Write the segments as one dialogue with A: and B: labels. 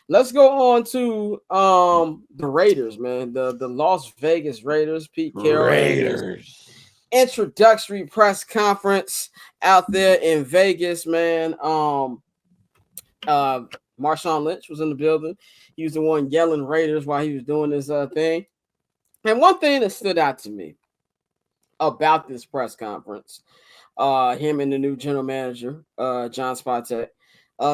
A: Let's go on to the Raiders, man. The Las Vegas Raiders. Pete Carroll and his introductory press conference out there in Vegas, man. Marshawn Lynch was in the building. He was the one yelling Raiders while he was doing this thing. And one thing that stood out to me about this press conference, him and the new general manager, John Spatek,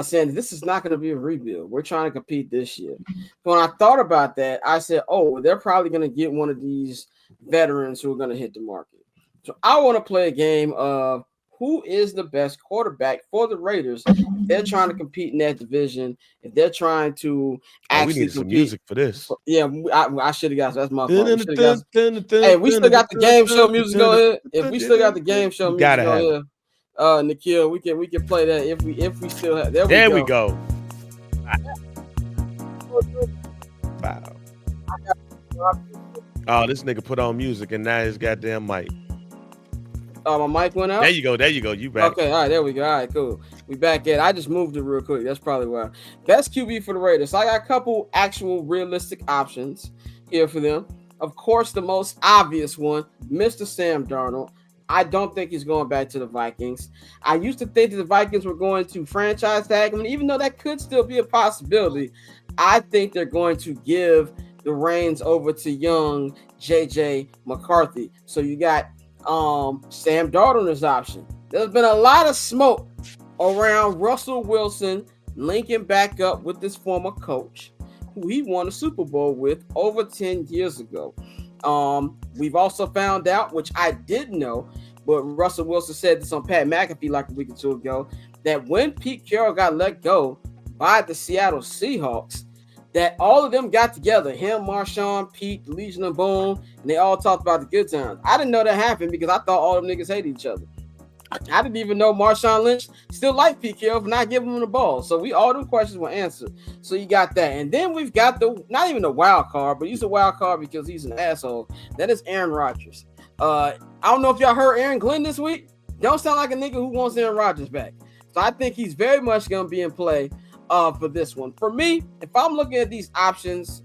A: saying this is not going to be a rebuild. We're trying to compete this year. When I thought about that, I said, oh, they're probably going to get one of these veterans who are going to hit the market. So I want to play a game of who is the best quarterback for the Raiders if they're trying to compete in that division, if they're trying to actually
B: we need some music for this.
A: Yeah, I should have got that's my fault. Hey, we still got the game show music on here. If we still got the game show music on here, Nikhil, we can play that if we still have. There we go.
B: Wow. Oh, this nigga put on music and now his goddamn mic.
A: Oh, my mic went out?
B: There you go. You back.
A: Okay, all right, there we go. All right, cool. We back at. I just moved it real quick. That's probably why. Best QB for the Raiders. So I got a couple actual realistic options here for them. Of course, the most obvious one, Mr. Sam Darnold. I don't think he's going back to the Vikings. I used to think that the Vikings were going to franchise tag him, and even though that could still be a possibility, I think they're going to give the reins over to young JJ McCarthy. So you got Sam Darnold is option. There's been a lot of smoke around Russell Wilson linking back up with this former coach who he won a Super Bowl with over 10 years ago. We've also found out, which I didn't know, but Russell Wilson said this on Pat McAfee like a week or two ago, that when Pete Carroll got let go by the Seattle Seahawks, that all of them got together, him, Marshawn, Pete, Legion of Boom, and they all talked about the good times. I didn't know that happened because I thought all them niggas hated each other. I didn't even know Marshawn Lynch still liked Pete Carroll for not giving him the ball. So all them questions were answered. So you got that. And then we've got not even the wild card, but he's a wild card because he's an asshole. That is Aaron Rodgers. I don't know if y'all heard Aaron Glenn this week. Don't sound like a nigga who wants Aaron Rodgers back. So I think he's very much going to be in play for this one. For me, if I'm looking at these options,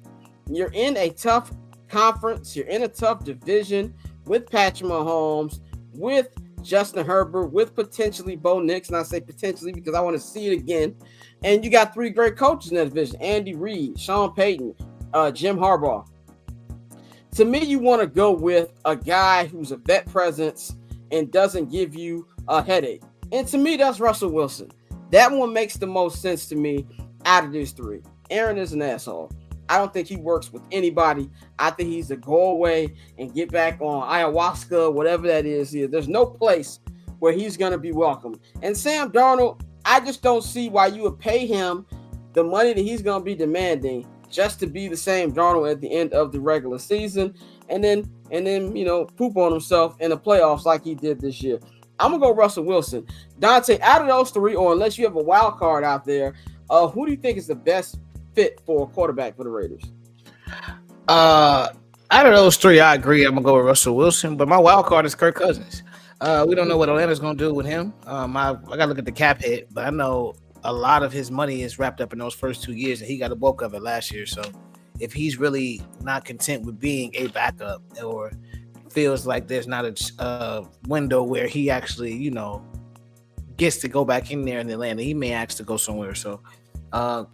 A: you're in a tough conference, you're in a tough division with Patrick Mahomes, with Justin Herbert, with potentially Bo Nix, and I say potentially because I want to see it again. And you got three great coaches in that division: Andy Reid, Sean Payton, Jim Harbaugh. To me, you want to go with a guy who's a vet presence and doesn't give you a headache. And to me, that's Russell Wilson. That one makes the most sense to me out of these three. Aaron is an asshole. I don't think he works with anybody. I think he's to go away and get back on ayahuasca, whatever that is here. There's no place where he's going to be welcome. And Sam Darnold, I just don't see why you would pay him the money that he's going to be demanding just to be the same Darnold at the end of the regular season and then poop on himself in the playoffs like he did this year. I'm going to go Russell Wilson. Dante, out of those three, or unless you have a wild card out there, who do you think is the best fit for a quarterback for the Raiders?
C: Out of those three, I agree. I'm going to go with Russell Wilson, but my wild card is Kirk Cousins. We don't know what Atlanta's going to do with him. I got to look at the cap hit, but I know a lot of his money is wrapped up in those first 2 years, and he got a bulk of it last year. So if he's really not content with being a backup or feels like there's not a window where he actually, gets to go back in there in Atlanta, he may ask to go somewhere. So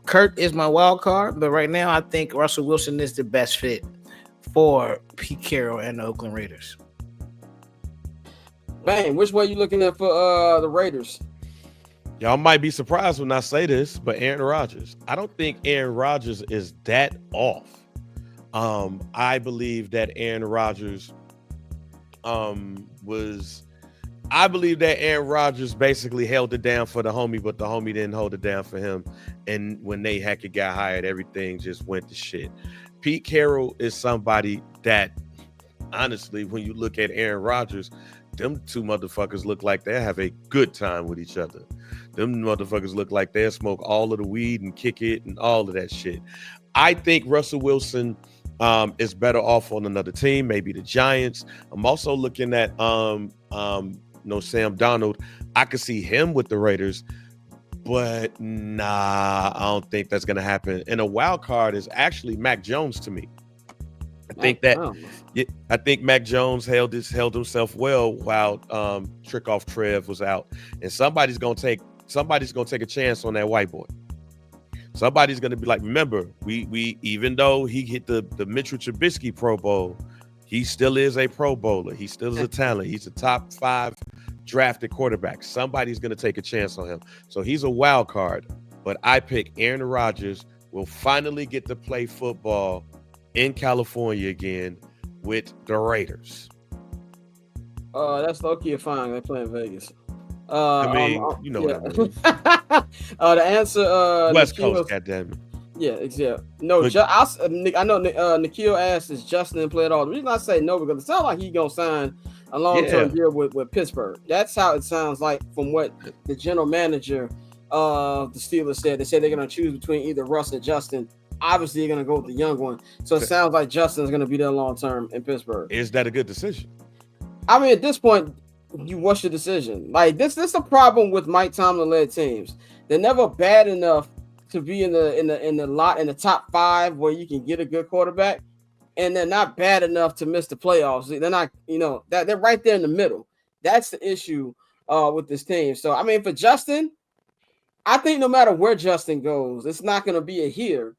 C: Kurt is my wild card, but right now I think Russell Wilson is the best fit for Pete Carroll and the Oakland Raiders.
A: Bang, which way you looking at for the Raiders?
B: Y'all might be surprised when I say this, but Aaron Rodgers. I don't think Aaron Rodgers is that off. I believe that Aaron Rodgers I believe that Aaron Rodgers basically held it down for the homie, but the homie didn't hold it down for him. And when Nate Hackett got hired, everything just went to shit. Pete Carroll is somebody that, honestly, when you look at Aaron Rodgers, them two motherfuckers look like they have a good time with each other. Them motherfuckers look like they'll smoke all of the weed and kick it and all of that shit. I think Russell Wilson is better off on another team, maybe the Giants. I'm also looking at Sam Darnold. I could see him with the Raiders. But nah, I don't think that's gonna happen. And a wild card is actually Mac Jones to me. I think Mac Jones held himself well while Trickoff Trev was out, and somebody's gonna take a chance on that white boy. Somebody's gonna be like, remember, we even though he hit the Mitchell Trubisky Pro Bowl, he still is a Pro Bowler. He still is a talent. He's a top 5 drafted quarterback. Somebody's gonna take a chance on him. So he's a wild card. But I pick Aaron Rodgers will finally get to play football in California again with the Raiders.
A: That's low-key fine. They play in Vegas.
B: I mean, you know what I mean.
A: The answer,
B: West Coast, goddammit.
A: Yeah, exactly. No, I know Nikhil asked, is Justin play at all? The reason I say no, because it sounds like he's gonna sign a long-term deal with Pittsburgh. That's how it sounds like from what the general manager of the Steelers said. They said they're gonna choose between either Russ or Justin. Obviously, you're gonna go with the young one. So it sounds like Justin's gonna be there long-term in Pittsburgh.
B: Is that a good decision?
A: I mean, at this point, what's your decision? Like this is a problem with Mike Tomlin-led teams. They're never bad enough to be in the top 5 where you can get a good quarterback, and they're not bad enough to miss the playoffs. They're not, that they're right there in the middle. That's the issue with this team. So I mean, for Justin, I think no matter where Justin goes, it's not going to be a here.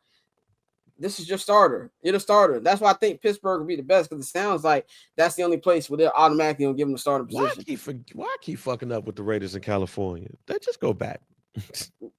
A: This is your starter. You're the starter. That's why I think Pittsburgh will be the best, because it sounds like that's the only place where they're automatically going to give him the starting position.
B: Why I keep fucking up with the Raiders in California? They just go back.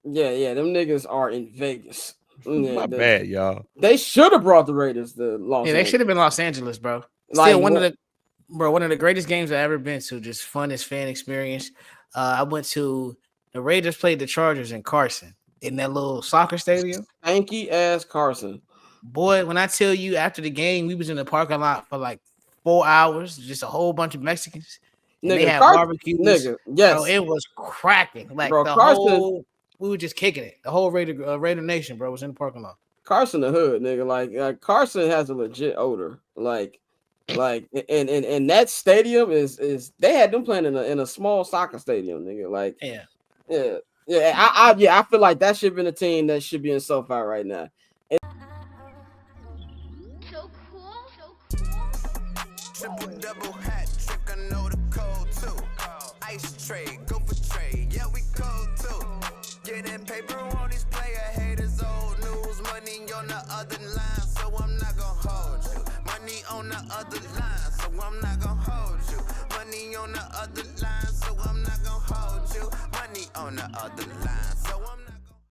A: Yeah. Them niggas are in Vegas.
B: My bad, y'all.
A: They should have brought the Raiders to Los Angeles.
C: They should have been Los Angeles, bro. Still one of the greatest games I've ever been to. Just funnest fan experience. I went to the Raiders played the Chargers in Carson in that little soccer stadium.
A: Stanky ass Carson.
C: Boy, when I tell you, after the game, we was in the parking lot for like 4 hours, just a whole bunch of Mexicans. They had barbecues.
A: Nigga, yes.
C: Bro, it was cracking. Like
A: bro,
C: we were just kicking it. The whole Raider Nation, bro, was in the parking lot.
A: Carson the hood, nigga. Like Carson has a legit odor. Like and that stadium is they had them playing in a small soccer stadium, nigga. Like yeah. I feel like that should have been a team that should be in SoFi right now.
D: Triple double hat trick, I know the code too. Ice trade, go for trade, yeah we cold too. Getting paper on these player haters, old news. Money on the other line, so I'm not gonna hold you. Money on the other line, so I'm not gonna hold you. Money on the other line, so I'm not gonna hold you. Money on the other line.